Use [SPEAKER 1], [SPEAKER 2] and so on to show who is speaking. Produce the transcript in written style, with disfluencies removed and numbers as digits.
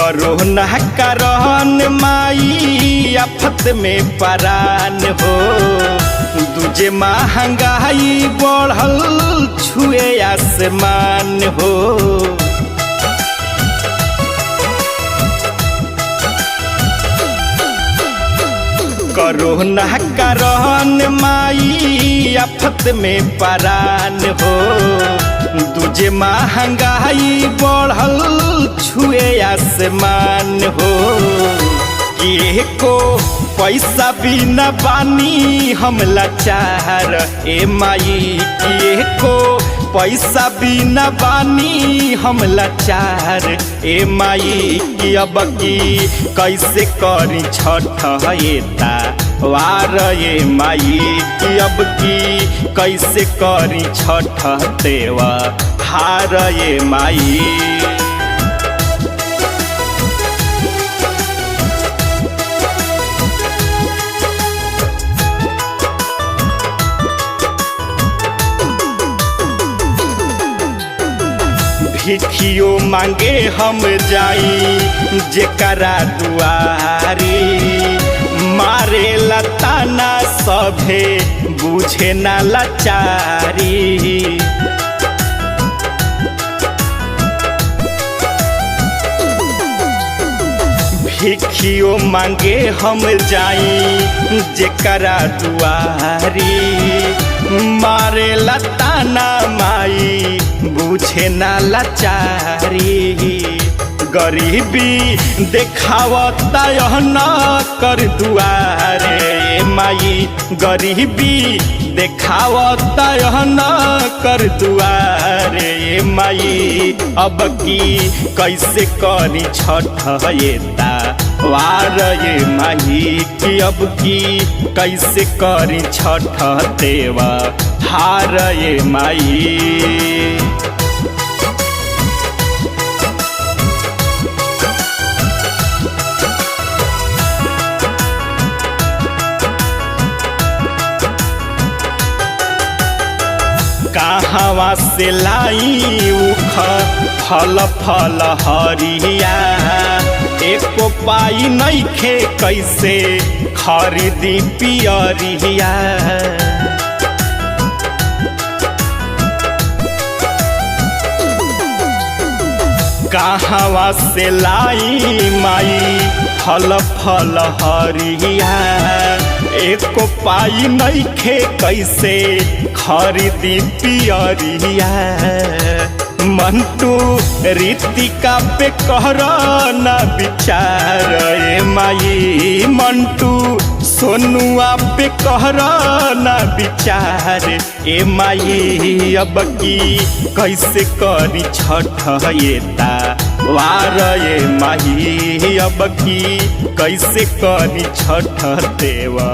[SPEAKER 1] Corona कारण माई आफत में परान हो, दूजे महंगाई बढ़ल छुए आसमान हो। कोरोना कारण माई आफत में परान हो, दूजे महंगाई बढ़ल छुए आसमान हो। के को पैसा बिना बानी हम लाचार ए माई, के को पैसा बिना बानी हम लाचार ए माई। कि अब की कैसे करी छठ एता वार ए माई, कि अब की कैसे करी छठ तेवा हार ए माई। भिखियो मांगे हम जाई जेकरा दुआरी, मारे लताना सभे बुझे ना लाचारी। भिखियो मांगे हम जाई जेकरा दुआरी, मारे लताना माई बुझे ना लाचारी। गरीबी देखावता यह न कर दुआरे माई, गरीबी देखावता यह न कर दुआरे माई। अब की कैसे करी छठ एता वार ये माई, कि अब की कैसे करी छठ तेवा हार ये माई। कहाँ से लाई उख फल फल हरिया, एको पाई नइखे कैसे खरीदी पियरिया। कहाँ से लाई माई फल फल हरिया, एको पाई नइखे कैसे खरीदी पियरिया। मंटू रीतिका पे कहरा ना विचार ए माई, मंटू सोनुआ पे कहरा ना विचार ए माई। अब की कैसे करी छठ एता वार ए माई, अब की कैसे करी छठ तेवा